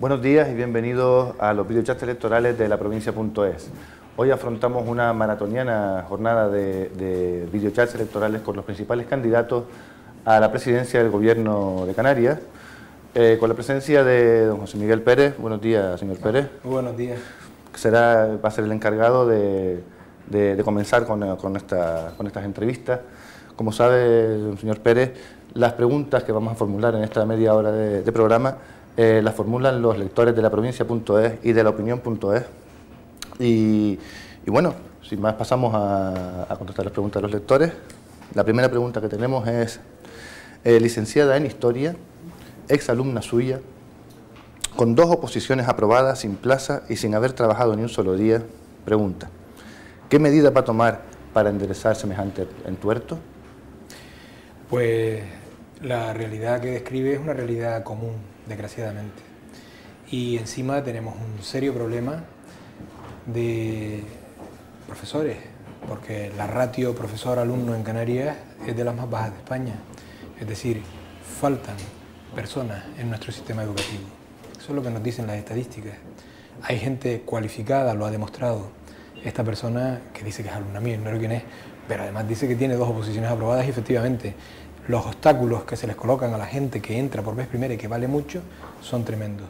Buenos días y bienvenidos a los videochats electorales de la provincia.es. Hoy afrontamos una maratoniana jornada de videochats electorales con los principales candidatos a la presidencia del Gobierno de Canarias, con la presencia de don José Miguel Pérez. Buenos días, señor Pérez. Muy buenos días. Va a ser el encargado de comenzar con estas entrevistas. Como sabe, señor Pérez, las preguntas que vamos a formular en esta media hora de programa las formulan los lectores de la provincia.es y de la opinión.es. Y bueno, sin más pasamos a contestar las preguntas de los lectores. La primera pregunta que tenemos es, licenciada en Historia, exalumna suya, con 2 oposiciones aprobadas, sin plaza y sin haber trabajado ni un solo día, pregunta, ¿qué medida va a tomar para enderezar semejante entuerto? Pues la realidad que describe es una realidad común, desgraciadamente. Y encima tenemos un serio problema de profesores, porque la ratio profesor-alumno en Canarias es de las más bajas de España. Es decir, faltan personas en nuestro sistema educativo. Eso es lo que nos dicen las estadísticas. Hay gente cualificada, lo ha demostrado. Esta persona que dice que es alumna mía, no sé quién es, pero además dice que tiene 2 oposiciones aprobadas y efectivamente los obstáculos que se les colocan a la gente que entra por vez primera y que vale mucho son tremendos.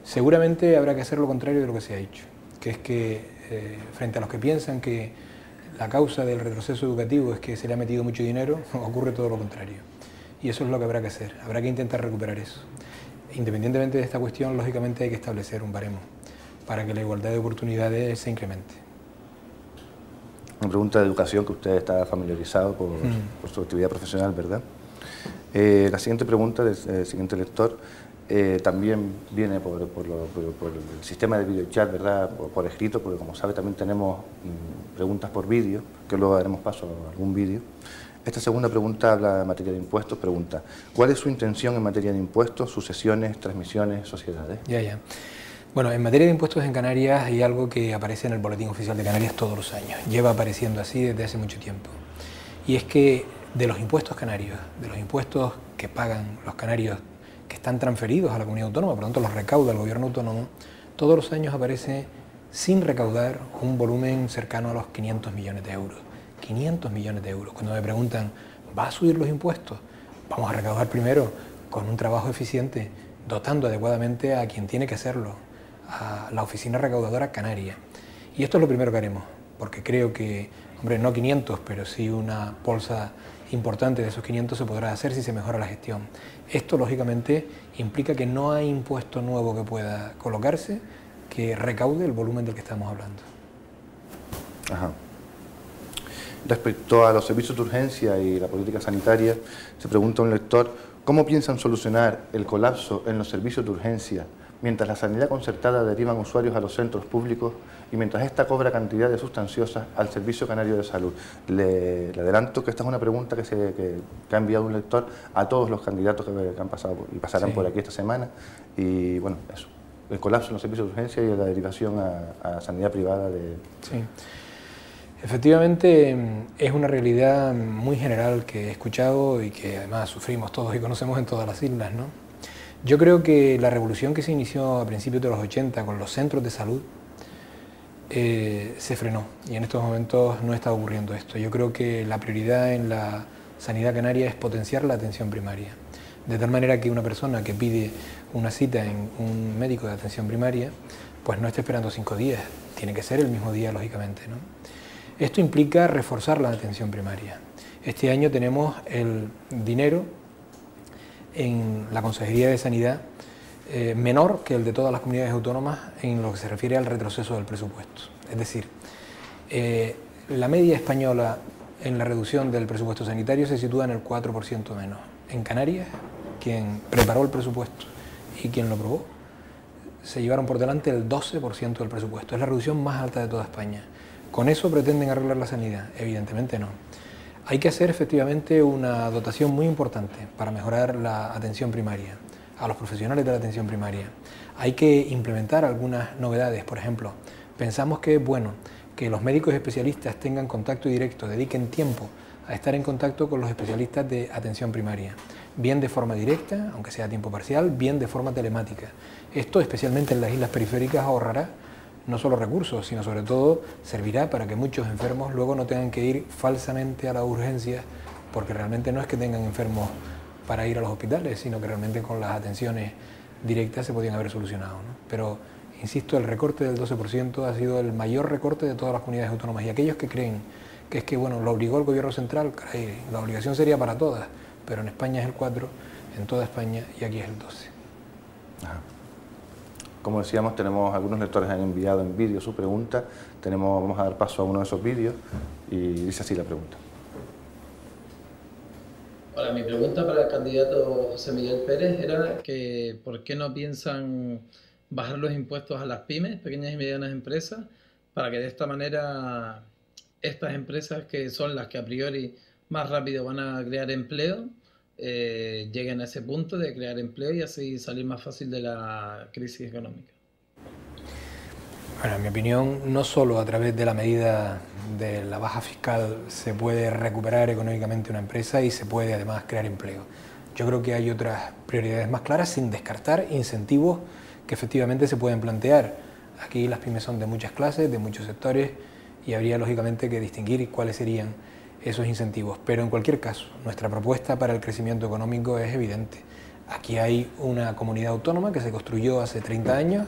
Seguramente habrá que hacer lo contrario de lo que se ha hecho, que es que frente a los que piensan que la causa del retroceso educativo es que se le ha metido mucho dinero, ocurre todo lo contrario. Y eso es lo que habrá que hacer, habrá que intentar recuperar eso. Independientemente de esta cuestión, lógicamente hay que establecer un baremo para que la igualdad de oportunidades se incremente. Una pregunta de educación que usted está familiarizado por su actividad profesional, ¿verdad? La siguiente pregunta del siguiente lector también viene por el sistema de videochat, ¿verdad? Por escrito, porque como sabe también tenemos preguntas por vídeo, que luego daremos paso a algún vídeo. Esta segunda pregunta habla de materia de impuestos, pregunta, ¿cuál es su intención en materia de impuestos, sucesiones, transmisiones, sociedades? Ya. Bueno, en materia de impuestos en Canarias hay algo que aparece en el Boletín Oficial de Canarias todos los años. Lleva apareciendo así desde hace mucho tiempo. Y es que de los impuestos canarios, de los impuestos que pagan los canarios que están transferidos a la comunidad autónoma, por lo tanto los recauda el gobierno autónomo, todos los años aparece sin recaudar un volumen cercano a los 500 millones de euros. 500 millones de euros. Cuando me preguntan, ¿va a subir los impuestos? Vamos a recaudar primero con un trabajo eficiente, dotando adecuadamente a quien tiene que hacerlo, a la oficina recaudadora canaria. Y esto es lo primero que haremos, porque creo que, hombre, no 500, pero sí una bolsa importante de esos 500 se podrá hacer si se mejora la gestión. Esto, lógicamente, implica que no hay impuesto nuevo que pueda colocarse que recaude el volumen del que estamos hablando. Ajá. Respecto a los servicios de urgencia y la política sanitaria, se pregunta un lector, ¿cómo piensan solucionar el colapso en los servicios de urgencia mientras la sanidad concertada derivan usuarios a los centros públicos y mientras esta cobra cantidades sustanciosas al Servicio Canario de Salud? Le adelanto que esta es una pregunta que ha enviado un lector a todos los candidatos que han pasado y pasarán por aquí esta semana. Y bueno, eso, el colapso en los servicios de urgencia y la derivación a sanidad privada de... Sí. Efectivamente, es una realidad muy general que he escuchado y que además sufrimos todos y conocemos en todas las islas, ¿no? Yo creo que la revolución que se inició a principios de los 80 con los centros de salud se frenó y en estos momentos no está ocurriendo esto. Yo creo que la prioridad en la sanidad canaria es potenciar la atención primaria, de tal manera que una persona que pide una cita en un médico de atención primaria, pues no esté esperando 5 días, tiene que ser el mismo día, lógicamente, ¿no? Esto implica reforzar la atención primaria. Este año tenemos el dinero en la Consejería de Sanidad menor que el de todas las comunidades autónomas en lo que se refiere al retroceso del presupuesto. Es decir, la media española en la reducción del presupuesto sanitario se sitúa en el 4% menos. En Canarias, quien preparó el presupuesto y quien lo aprobó, se llevaron por delante el 12% del presupuesto. Es la reducción más alta de toda España. ¿Con eso pretenden arreglar la sanidad? Evidentemente no. Hay que hacer efectivamente una dotación muy importante para mejorar la atención primaria, a los profesionales de la atención primaria. Hay que implementar algunas novedades, por ejemplo, pensamos que es bueno que los médicos especialistas tengan contacto directo, dediquen tiempo a estar en contacto con los especialistas de atención primaria, bien de forma directa, aunque sea a tiempo parcial, bien de forma telemática. Esto, especialmente en las islas periféricas, ahorrará no solo recursos, sino sobre todo servirá para que muchos enfermos luego no tengan que ir falsamente a las urgencias, porque realmente no es que tengan enfermos para ir a los hospitales, sino que realmente con las atenciones directas se podían haber solucionado, ¿no? Pero, insisto, el recorte del 12% ha sido el mayor recorte de todas las comunidades autónomas, y aquellos que creen que es que, bueno, lo obligó el gobierno central, caray, la obligación sería para todas, pero en España es el 4%, en toda España, y aquí es el 12%. Ajá. Como decíamos, tenemos algunos lectores que han enviado en vídeo su pregunta. Vamos a dar paso a uno de esos vídeos y dice así la pregunta. Hola, mi pregunta para el candidato José Miguel Pérez era que ¿por qué no piensan bajar los impuestos a las pymes, pequeñas y medianas empresas, para que de esta manera estas empresas, que son las que a priori más rápido van a crear empleo, lleguen a ese punto de crear empleo y así salir más fácil de la crisis económica? Bueno, en mi opinión, no solo a través de la medida de la baja fiscal se puede recuperar económicamente una empresa y se puede además crear empleo. Yo creo que hay otras prioridades más claras, sin descartar incentivos que efectivamente se pueden plantear. Aquí las pymes son de muchas clases, de muchos sectores, y habría lógicamente que distinguir cuáles serían esos incentivos. Pero en cualquier caso, nuestra propuesta para el crecimiento económico es evidente. Aquí hay una comunidad autónoma que se construyó hace 30 años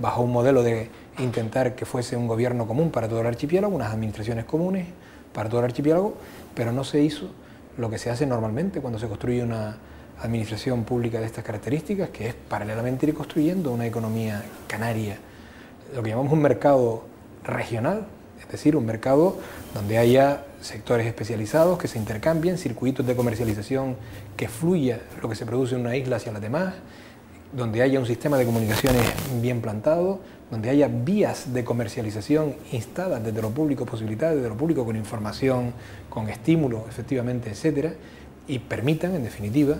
bajo un modelo de intentar que fuese un gobierno común para todo el archipiélago, unas administraciones comunes para todo el archipiélago, pero no se hizo lo que se hace normalmente cuando se construye una administración pública de estas características, que es paralelamente ir construyendo una economía canaria, lo que llamamos un mercado regional, es decir, un mercado donde haya sectores especializados que se intercambien, circuitos de comercialización, que fluya lo que se produce en una isla hacia las demás, donde haya un sistema de comunicaciones bien plantado, donde haya vías de comercialización instadas desde lo público, posibilitadas desde lo público, con información, con estímulo, efectivamente, etcétera, y permitan, en definitiva,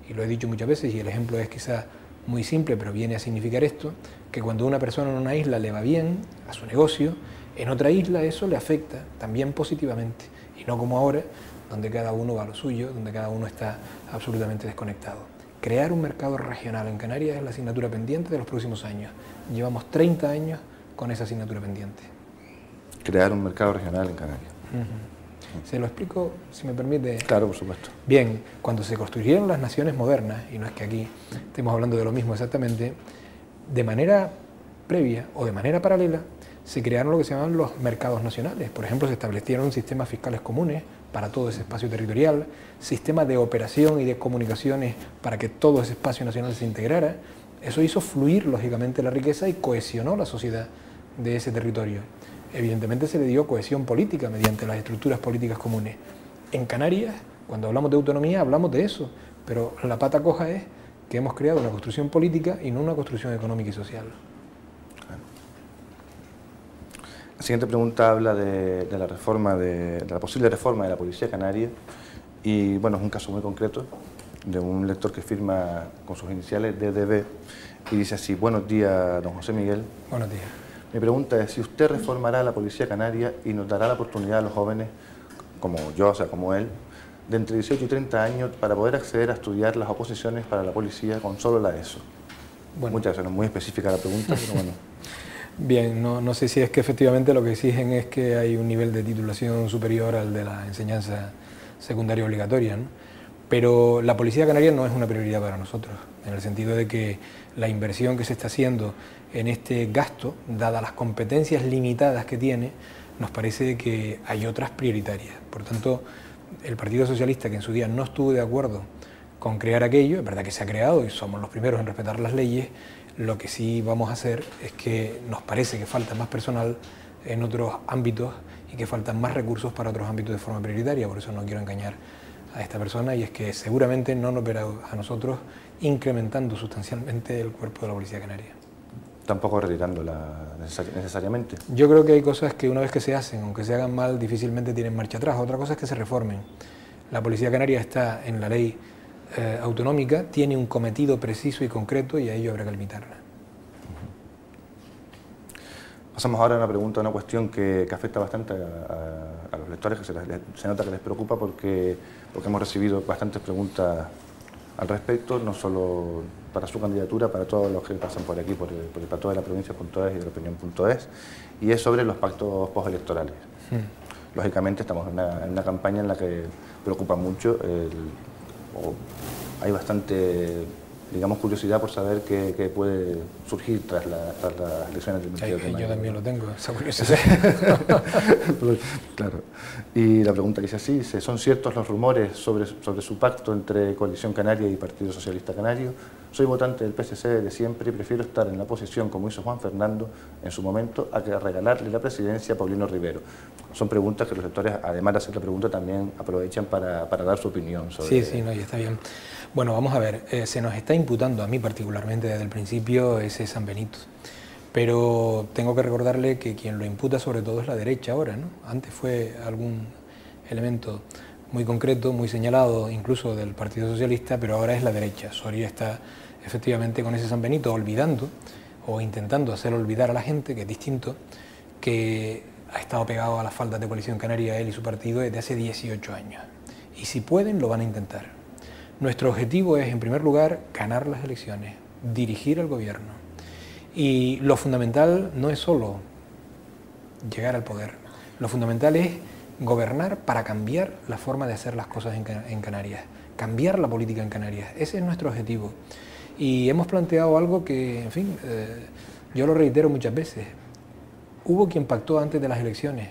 y lo he dicho muchas veces, y el ejemplo es quizá muy simple, pero viene a significar esto, que cuando a una persona en una isla le va bien a su negocio, en otra isla eso le afecta también positivamente, y no como ahora, donde cada uno va a lo suyo, donde cada uno está absolutamente desconectado. Crear un mercado regional en Canarias es la asignatura pendiente de los próximos años. Llevamos 30 años con esa asignatura pendiente. Crear un mercado regional en Canarias. Se lo explico, si me permite. Claro, por supuesto. Bien, cuando se construyeron las naciones modernas, y no es que aquí estemos hablando de lo mismo exactamente, de manera previa o de manera paralela, se crearon lo que se llaman los mercados nacionales. Por ejemplo, se establecieron sistemas fiscales comunes para todo ese espacio territorial, sistemas de operación y de comunicaciones para que todo ese espacio nacional se integrara. Eso hizo fluir, lógicamente, la riqueza y cohesionó la sociedad de ese territorio. Evidentemente se le dio cohesión política mediante las estructuras políticas comunes. En Canarias, cuando hablamos de autonomía, hablamos de eso, pero la pata coja es que hemos creado una construcción política y no una construcción económica y social. La siguiente pregunta habla de la reforma, de la posible reforma de la Policía Canaria, y bueno, es un caso muy concreto de un lector que firma con sus iniciales DDB y dice así: buenos días, don José Miguel. Buenos días. Mi pregunta es si usted reformará la Policía Canaria y nos dará la oportunidad a los jóvenes, como yo, o sea, como él, de entre 18 y 30 años para poder acceder a estudiar las oposiciones para la policía con solo la ESO. Bueno. Muchas gracias, no es muy específica la pregunta, pero bueno. Bien, no sé si es que efectivamente lo que exigen es que hay un nivel de titulación superior al de la enseñanza secundaria obligatoria, ¿no? Pero la Policía Canaria no es una prioridad para nosotros, en el sentido de que la inversión que se está haciendo en este gasto, dadas las competencias limitadas que tiene, nos parece que hay otras prioritarias. Por tanto, el Partido Socialista, que en su día no estuvo de acuerdo con crear aquello, es verdad que se ha creado y somos los primeros en respetar las leyes, lo que sí vamos a hacer es que nos parece que falta más personal en otros ámbitos y que faltan más recursos para otros ámbitos de forma prioritaria. Por eso no quiero engañar a esta persona, y es que seguramente no nos verá a nosotros incrementando sustancialmente el cuerpo de la Policía Canaria. Tampoco retirándola necesariamente. Yo creo que hay cosas que una vez que se hacen, aunque se hagan mal, difícilmente tienen marcha atrás. Otra cosa es que se reformen. La Policía Canaria está en la ley autonómica, tiene un cometido preciso y concreto y a ello habrá que limitarla. Pasamos ahora a una pregunta, a una cuestión que afecta bastante a los lectores, que se nota que les preocupa porque hemos recibido bastantes preguntas al respecto, no solo para su candidatura, para todos los que pasan por aquí, por el plató de la provincia.es y de la opinión.es, y es sobre los pactos postelectorales. Lógicamente estamos en una campaña en la que preocupa mucho, hay bastante, digamos, curiosidad por saber qué puede surgir tras las elecciones del 22 de mayo. Yo también lo tengo, esa curiosidad. Claro. Y la pregunta que dice así, dice, ¿son ciertos los rumores sobre su pacto entre Coalición Canaria y Partido Socialista Canario? Soy votante del PSC de siempre y prefiero estar en la oposición, como hizo Juan Fernando en su momento, a que regalarle la presidencia a Paulino Rivero. Son preguntas que los lectores, además de hacer la pregunta, también aprovechan para dar su opinión sobre... Sí, no, y está bien. Bueno, vamos a ver, se nos está imputando, a mí particularmente desde el principio, ese San Benito. Pero tengo que recordarle que quien lo imputa sobre todo es la derecha ahora, ¿no? Antes fue algún elemento muy concreto, muy señalado, incluso del Partido Socialista, pero ahora es la derecha. Soria está efectivamente con ese San Benito olvidando, o intentando hacer olvidar a la gente, que es distinto, que ha estado pegado a las faldas de Coalición Canaria, él y su partido, desde hace 18 años. Y si pueden, lo van a intentar. Nuestro objetivo es, en primer lugar, ganar las elecciones, dirigir el gobierno. Y lo fundamental no es solo llegar al poder, lo fundamental es gobernar para cambiar la forma de hacer las cosas en Canarias, cambiar la política en Canarias. Ese es nuestro objetivo. Y hemos planteado algo que, en fin, yo lo reitero muchas veces. Hubo quien pactó antes de las elecciones,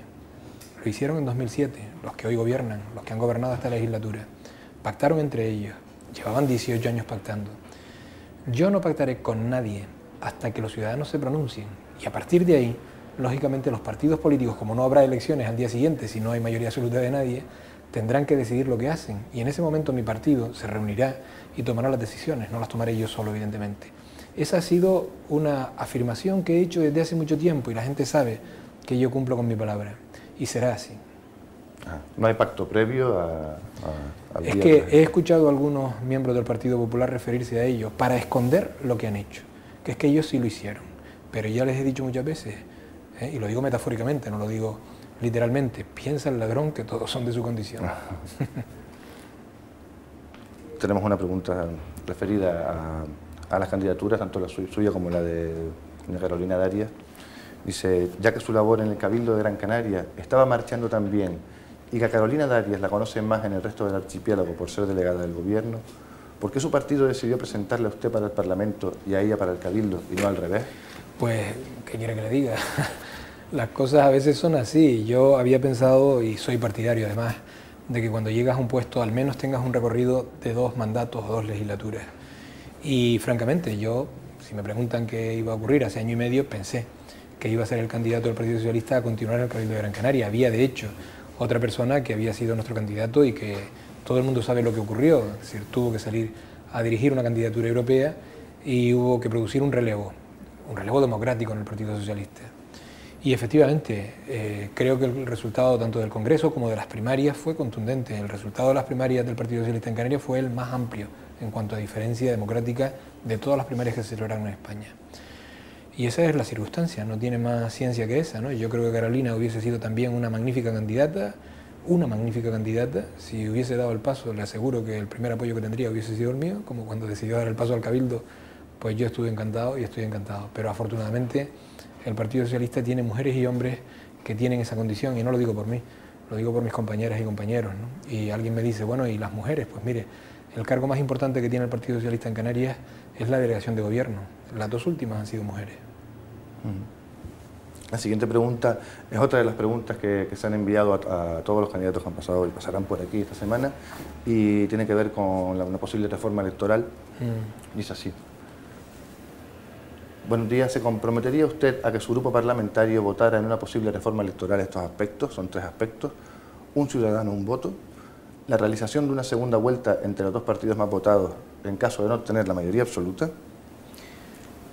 lo hicieron en 2007, los que hoy gobiernan, los que han gobernado esta legislatura, pactaron entre ellos, llevaban 18 años pactando. Yo no pactaré con nadie hasta que los ciudadanos se pronuncien, y a partir de ahí, lógicamente los partidos políticos, como no habrá elecciones al día siguiente, si no hay mayoría absoluta de nadie, tendrán que decidir lo que hacen, y en ese momento mi partido se reunirá y tomará las decisiones, no las tomaré yo solo, evidentemente. Esa ha sido una afirmación que he hecho desde hace mucho tiempo y la gente sabe que yo cumplo con mi palabra, y será así. ¿No hay pacto previo al Es día que he escuchado a algunos miembros del Partido Popular referirse a ellos para esconder lo que han hecho, que es que ellos sí lo hicieron, pero ya les he dicho muchas veces, y lo digo metafóricamente, no lo digo literalmente, piensa el ladrón que todos son de su condición. Tenemos una pregunta referida a las candidaturas, tanto la suya como la de Carolina Darias. Dice, ya que su labor en el Cabildo de Gran Canaria estaba marchando tan bien y que a Carolina Darias la conocen más en el resto del archipiélago por ser delegada del gobierno, ¿por qué su partido decidió presentarle a usted para el Parlamento y a ella para el Cabildo y no al revés? Pues, ¿qué quiere que le diga? Las cosas a veces son así. Yo había pensado, y soy partidario además, de que cuando llegas a un puesto al menos tengas un recorrido de 2 mandatos o 2 legislaturas. Y francamente, yo, si me preguntan qué iba a ocurrir hace año y medio, pensé que iba a ser el candidato del Partido Socialista a continuar en el Cabildo de Gran Canaria. Había, de hecho, otra persona que había sido nuestro candidato y que todo el mundo sabe lo que ocurrió. Es decir, tuvo que salir a dirigir una candidatura europea y hubo que producir un relevo democrático en el Partido Socialista. Y efectivamente, creo que el resultado tanto del Congreso como de las primarias fue contundente. El resultado de las primarias del Partido Socialista en Canarias fue el más amplio en cuanto a diferencia democrática de todas las primarias que se celebraron en España. Y esa es la circunstancia, no tiene más ciencia que esa, ¿no? Yo creo que Carolina hubiese sido también una magnífica candidata, si hubiese dado el paso, le aseguro que el primer apoyo que tendría hubiese sido el mío, como cuando decidió dar el paso al Cabildo, pues yo estuve encantado y estoy encantado. Pero afortunadamente el Partido Socialista tiene mujeres y hombres que tienen esa condición, y no lo digo por mí, lo digo por mis compañeras y compañeros, ¿no? Y alguien me dice, bueno, ¿y las mujeres? Pues mire, el cargo más importante que tiene el Partido Socialista en Canarias es la delegación de gobierno. Las 2 últimas han sido mujeres. La siguiente pregunta es otra de las preguntas que se han enviado a todos los candidatos que han pasado y pasarán por aquí esta semana, y tiene que ver con una posible reforma electoral. Dice así. Buenos días, ¿se comprometería usted a que su grupo parlamentario votara en una posible reforma electoral estos aspectos? Son 3 aspectos. Un ciudadano, un voto. La realización de una segunda vuelta entre los 2 partidos más votados en caso de no obtener la mayoría absoluta.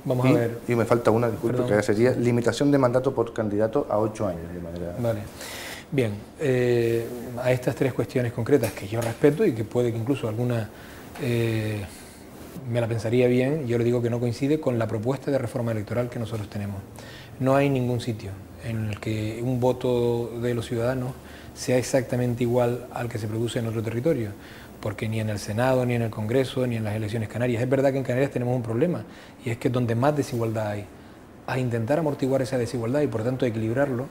Vamos a ver. Y me falta una, disculpe, que sería limitación de mandato por candidato a 8 años. De manera... Vale. Bien, a estas 3 cuestiones concretas que yo respeto y que puede que incluso alguna me la pensaría bien, yo le digo que no coincide con la propuesta de reforma electoral que nosotros tenemos. No hay ningún sitio en el que un voto de los ciudadanos sea exactamente igual al que se produce en otro territorio, porque ni en el Senado, ni en el Congreso, ni en las elecciones canarias. Es verdad que en Canarias tenemos un problema, y es que donde más desigualdad hay, a intentar amortiguar esa desigualdad y por tanto equilibrarlo,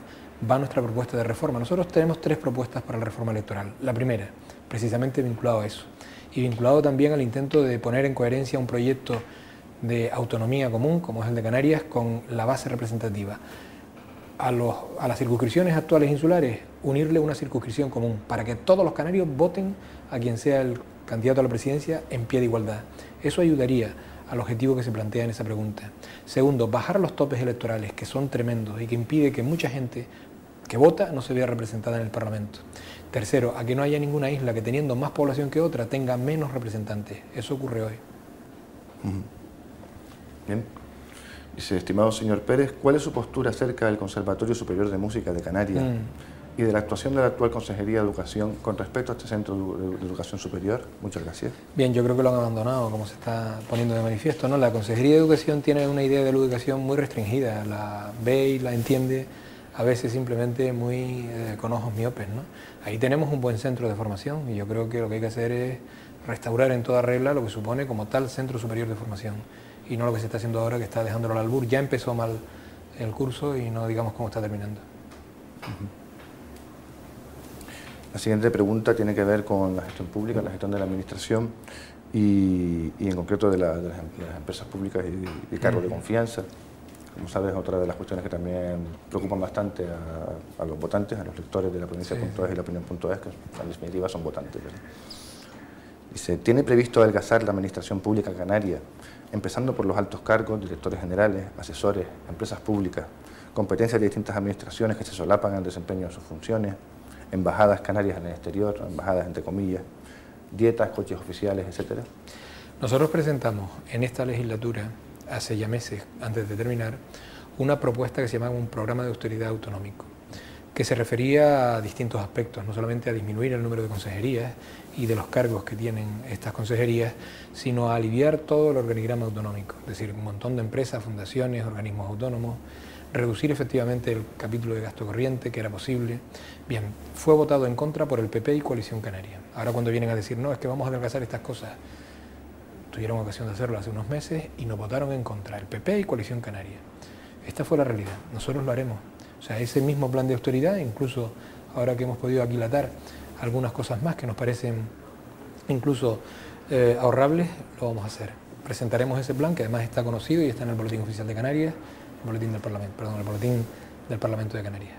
va nuestra propuesta de reforma. Nosotros tenemos 3 propuestas para la reforma electoral. La primera, precisamente vinculado a eso, y vinculado también al intento de poner en coherencia un proyecto de autonomía común, como es el de Canarias, con la base representativa. A las circunscripciones actuales insulares, unirle una circunscripción común, para que todos los canarios voten a quien sea el candidato a la presidencia en pie de igualdad. Eso ayudaría al objetivo que se plantea en esa pregunta. Segundo, bajar los topes electorales, que son tremendos y que impide que mucha gente que vota no se vea representada en el Parlamento. Tercero, a que no haya ninguna isla que, teniendo más población que otra, tenga menos representantes. Eso ocurre hoy. Bien. Dice, estimado señor Pérez, ¿cuál es su postura acerca del Conservatorio Superior de Música de Canarias y de la actuación de la actual Consejería de Educación con respecto a este centro de educación superior? Muchas gracias. Bien, yo creo que lo han abandonado, como se está poniendo de manifiesto, ¿no? La Consejería de Educación tiene una idea de la educación muy restringida, la ve y la entiende a veces simplemente muy con ojos miopes, ¿no? Ahí tenemos un buen centro de formación y yo creo que lo que hay que hacer es restaurar en toda regla lo que supone como tal centro superior de formación, y no lo que se está haciendo ahora, que está dejándolo al albur. Ya empezó mal el curso y no digamos cómo está terminando. La siguiente pregunta tiene que ver con la gestión pública, la gestión de la administración y en concreto de las empresas públicas y cargos de confianza. Como sabes, otra de las cuestiones que también preocupan bastante a los votantes, a los lectores de la provincia de Punto Es y la opinión.es, que en definitiva son votantes, ¿verdad? Dice, ¿tiene previsto adelgazar la administración pública canaria, empezando por los altos cargos, directores generales, asesores, empresas públicas, competencias de distintas administraciones que se solapan en el desempeño de sus funciones, embajadas canarias en el exterior, embajadas entre comillas, dietas, coches oficiales, etcétera? Nosotros presentamos en esta legislatura, hace ya meses, antes de terminar, una propuesta que se llamaba un programa de austeridad autonómico, que se refería a distintos aspectos, no solamente a disminuir el número de consejerías y de los cargos que tienen estas consejerías, sino a aliviar todo el organigrama autonómico, es decir, un montón de empresas, fundaciones, organismos autónomos, reducir efectivamente el capítulo de gasto corriente, que era posible. Bien, fue votado en contra por el PP y Coalición Canaria. Ahora cuando vienen a decir, no, es que vamos a adelgazar estas cosas, tuvieron ocasión de hacerlo hace unos meses y nos votaron en contra, el PP y Coalición Canaria. Esta fue la realidad, nosotros lo haremos. O sea, ese mismo plan de austeridad, incluso ahora que hemos podido aquilatar algunas cosas más que nos parecen incluso ahorrables, lo vamos a hacer. Presentaremos ese plan, que además está conocido y está en el Boletín Oficial de Canarias, el Boletín del Parlamento, perdón, el Boletín del Parlamento de Canarias.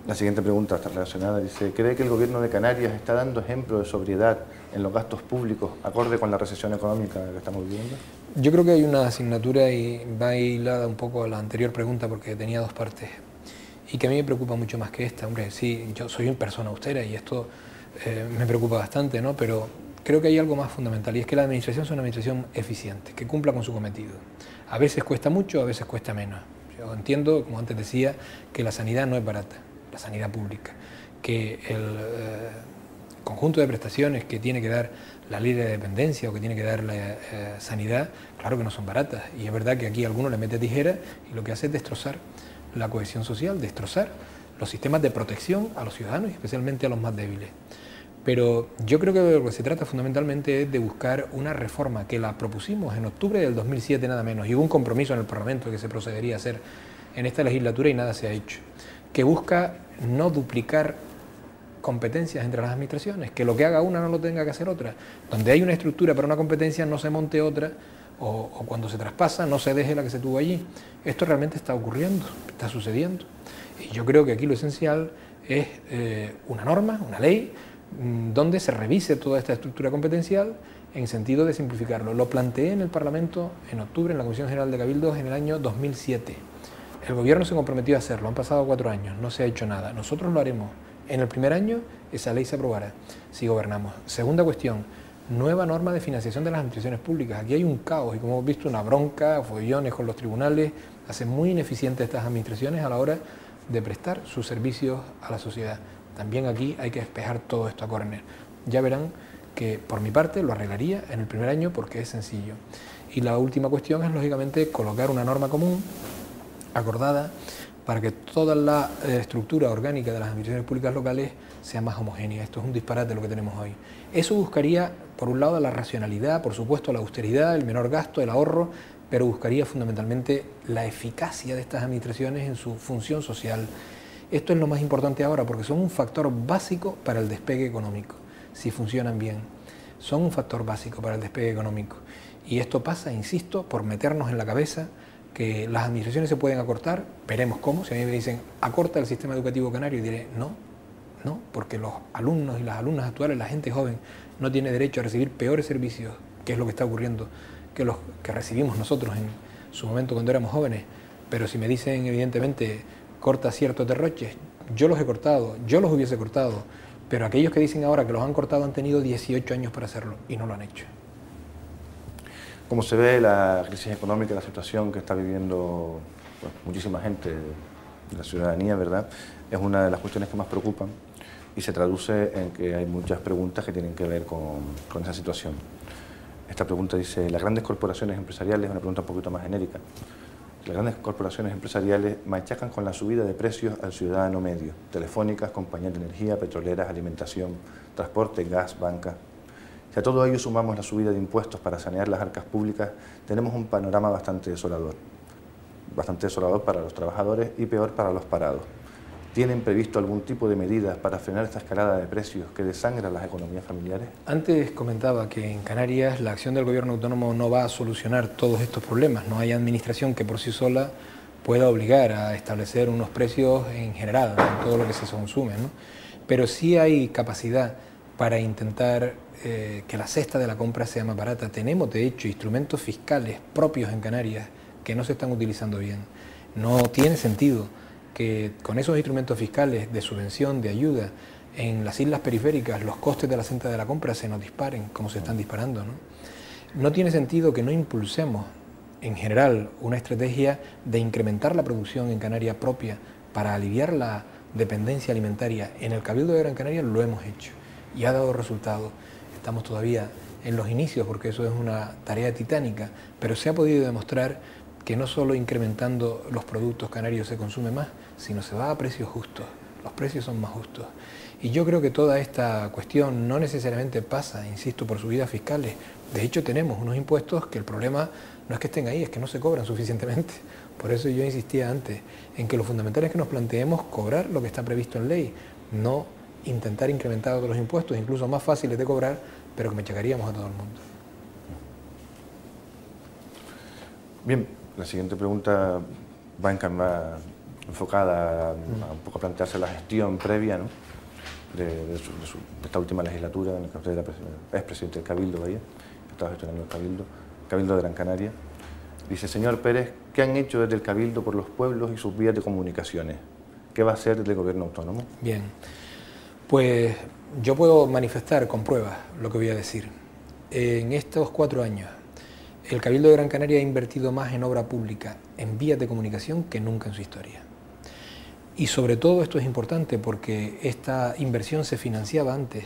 La siguiente pregunta está relacionada, dice, ¿cree que el gobierno de Canarias está dando ejemplo de sobriedad en los gastos públicos acorde con la recesión económica que estamos viviendo? Yo creo que hay una asignatura y va hilada un poco a la anterior pregunta porque tenía 2 partes y que a mí me preocupa mucho más que esta. Hombre, sí, yo soy una persona austera y esto me preocupa bastante, ¿no? Pero creo que hay algo más fundamental y es que la administración sea una administración eficiente, que cumpla con su cometido. A veces cuesta mucho, a veces cuesta menos. Yo entiendo, como antes decía, que la sanidad no es barata, la sanidad pública, que el conjunto de prestaciones que tiene que dar la ley de dependencia o que tiene que dar la sanidad, claro que no son baratas. Y es verdad que aquí alguno le mete tijera y lo que hace es destrozar la cohesión social, destrozar los sistemas de protección a los ciudadanos y especialmente a los más débiles. Pero yo creo que de lo que se trata fundamentalmente es de buscar una reforma que la propusimos en octubre del 2007 nada menos, y hubo un compromiso en el Parlamento que se procedería a hacer en esta legislatura y nada se ha hecho, que busca no duplicar competencias entre las administraciones, que lo que haga una no lo tenga que hacer otra. Donde hay una estructura para una competencia no se monte otra, o cuando se traspasa no se deje la que se tuvo allí. Esto realmente está ocurriendo, está sucediendo. Y yo creo que aquí lo esencial es una norma, una ley, donde se revise toda esta estructura competencial en sentido de simplificarlo. Lo planteé en el Parlamento en octubre, en la Comisión General de Cabildos, en el año 2007. El Gobierno se comprometió a hacerlo, han pasado 4 años, no se ha hecho nada. Nosotros lo haremos. En el primer año esa ley se aprobará, si gobernamos. Segunda cuestión, nueva norma de financiación de las administraciones públicas. Aquí hay un caos y, como hemos visto, una bronca, follones con los tribunales, hacen muy ineficientes estas administraciones a la hora de prestar sus servicios a la sociedad. También aquí hay que despejar todo esto a córner. Ya verán que por mi parte lo arreglaría en el primer año porque es sencillo. Y la última cuestión es, lógicamente, colocar una norma común, acordada, para que toda la estructura orgánica de las administraciones públicas locales sea más homogénea. Esto es un disparate lo que tenemos hoy. Eso buscaría, por un lado, la racionalidad, por supuesto la austeridad, el menor gasto, el ahorro, pero buscaría fundamentalmente la eficacia de estas administraciones en su función social. Esto es lo más importante ahora porque son un factor básico para el despegue económico, si funcionan bien. Son un factor básico para el despegue económico. Y esto pasa, insisto, por meternos en la cabeza que las administraciones se pueden acortar, veremos cómo. Si a mí me dicen, acorta el sistema educativo canario, diré, no, porque los alumnos y las alumnas actuales, la gente joven, no tiene derecho a recibir peores servicios, que es lo que está ocurriendo, que los que recibimos nosotros en su momento cuando éramos jóvenes. Pero si me dicen, evidentemente, corta ciertos derroches, yo los he cortado, yo los hubiese cortado, pero aquellos que dicen ahora que los han cortado han tenido 18 años para hacerlo y no lo han hecho. Como se ve, la crisis económica, la situación que está viviendo muchísima gente de la ciudadanía, ¿verdad?, es una de las cuestiones que más preocupan y se traduce en que hay muchas preguntas que tienen que ver con esa situación. Esta pregunta dice, las grandes corporaciones empresariales, es una pregunta un poquito más genérica, las grandes corporaciones empresariales machacan con la subida de precios al ciudadano medio, telefónicas, compañías de energía, petroleras, alimentación, transporte, gas, banca. Si a todo ello sumamos la subida de impuestos para sanear las arcas públicas, tenemos un panorama bastante desolador para los trabajadores y peor para los parados. ¿Tienen previsto algún tipo de medidas para frenar esta escalada de precios que desangra las economías familiares? Antes comentaba que en Canarias la acción del gobierno autónomo no va a solucionar todos estos problemas. No hay administración que por sí sola pueda obligar a establecer unos precios en general, en todo lo que se consume, ¿no? Pero sí hay capacidad para intentar que la cesta de la compra sea más barata. Tenemos, de hecho, instrumentos fiscales propios en Canarias que no se están utilizando bien. No tiene sentido que con esos instrumentos fiscales de subvención, de ayuda, en las islas periféricas los costes de la cesta de la compra se nos disparen como se están disparando, ¿no? No tiene sentido que no impulsemos en general una estrategia de incrementar la producción en Canarias propia para aliviar la dependencia alimentaria. En el Cabildo de Gran Canaria lo hemos hecho y ha dado resultados. Estamos todavía en los inicios porque eso es una tarea titánica, pero se ha podido demostrar que no solo incrementando los productos canarios se consume más, sino se va a precios justos, los precios son más justos. Y yo creo que toda esta cuestión no necesariamente pasa, insisto, por subidas fiscales. De hecho tenemos unos impuestos que el problema no es que estén ahí, es que no se cobran suficientemente. Por eso yo insistía antes en que lo fundamental es que nos planteemos cobrar lo que está previsto en ley, no intentar incrementar otros impuestos, incluso más fáciles de cobrar, pero que machacaríamos a todo el mundo. Bien, la siguiente pregunta va enfocada a un poco a plantearse la gestión previa, ¿no?, de esta última legislatura en la que usted es presidente del Cabildo, estaba gestionando el Cabildo de Gran Canaria. Dice, señor Pérez, ¿qué han hecho desde el Cabildo por los pueblos y sus vías de comunicaciones? ¿Qué va a hacer desde el Gobierno autónomo? Bien, pues yo puedo manifestar con pruebas lo que voy a decir. En estos 4 años, el Cabildo de Gran Canaria ha invertido más en obra pública, en vías de comunicación, que nunca en su historia. Y sobre todo esto es importante porque esta inversión se financiaba antes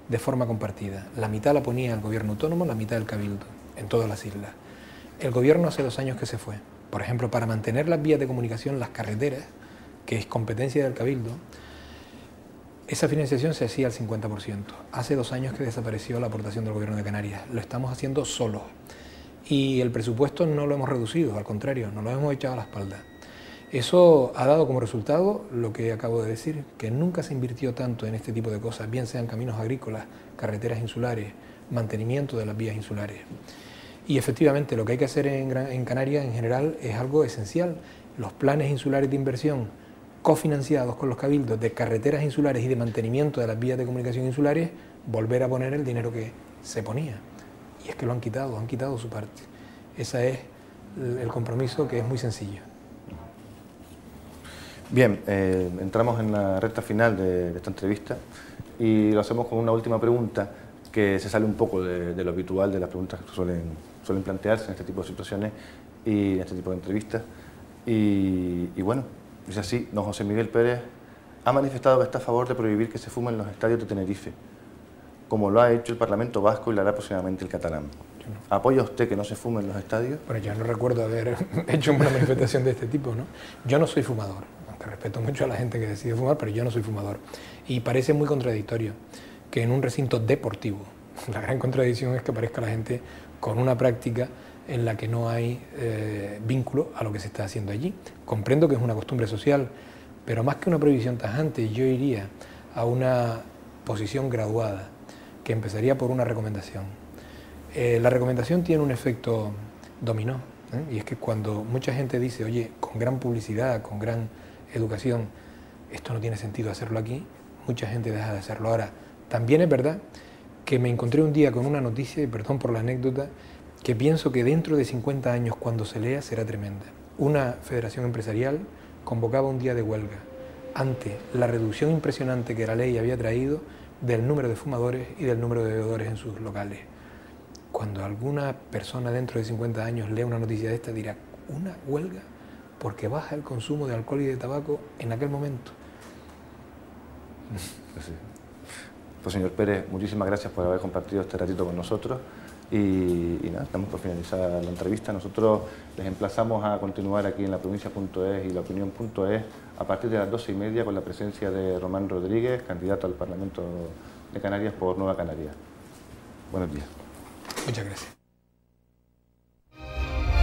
de forma compartida. La mitad la ponía el Gobierno autónomo, la mitad el Cabildo, en todas las islas. El Gobierno hace 2 años que se fue. Por ejemplo, para mantener las vías de comunicación, las carreteras, que es competencia del Cabildo, esa financiación se hacía al 50%. Hace 2 años que desapareció la aportación del Gobierno de Canarias. Lo estamos haciendo solos. Y el presupuesto no lo hemos reducido, al contrario, nos lo hemos echado a la espalda. Eso ha dado como resultado lo que acabo de decir, que nunca se invirtió tanto en este tipo de cosas, bien sean caminos agrícolas, carreteras insulares, mantenimiento de las vías insulares. Y efectivamente lo que hay que hacer en Canarias en general es algo esencial. Los planes insulares de inversión cofinanciados con los cabildos de carreteras insulares y de mantenimiento de las vías de comunicación insulares, volver a poner el dinero que se ponía. Y es que lo han quitado su parte. Ese es el compromiso, que es muy sencillo. Bien, entramos en la recta final de esta entrevista y lo hacemos con una última pregunta que se sale un poco de lo habitual de las preguntas que suelen plantearse en este tipo de situaciones y en este tipo de entrevistas. Y bueno, dice así, don José Miguel Pérez ha manifestado que está a favor de prohibir que se fume en los estadios de Tenerife, como lo ha hecho el Parlamento Vasco y lo hará próximamente el catalán. ¿Apoya usted que no se fume en los estadios? Bueno, yo no recuerdo haber hecho una manifestación de este tipo, ¿no? Yo no soy fumador. que respeto mucho a la gente que decide fumar, pero yo no soy fumador. Y parece muy contradictorio que en un recinto deportivo, la gran contradicción es que aparezca la gente con una práctica en la que no hay vínculo a lo que se está haciendo allí. Comprendo que es una costumbre social, pero más que una prohibición tajante, yo iría a una posición graduada, que empezaría por una recomendación. La recomendación tiene un efecto dominó, y es que cuando mucha gente dice, oye, con gran publicidad, con gran educación, esto no tiene sentido hacerlo aquí, mucha gente deja de hacerlo. Ahora, también es verdad que me encontré un día con una noticia, y perdón por la anécdota, que pienso que dentro de 50 años, cuando se lea, será tremenda. Una federación empresarial convocaba un día de huelga ante la reducción impresionante que la ley había traído del número de fumadores y del número de bebedores en sus locales. Cuando alguna persona dentro de 50 años lea una noticia de esta, dirá, ¿una huelga? Porque baja el consumo de alcohol y de tabaco en aquel momento. Pues señor Pérez, muchísimas gracias por haber compartido este ratito con nosotros y nada, estamos por finalizar la entrevista. Nosotros les emplazamos a continuar aquí en laprovincia.es y laopinión.es a partir de las 12:30 con la presencia de Román Rodríguez, candidato al Parlamento de Canarias por Nueva Canarias. Buenos días. Muchas gracias.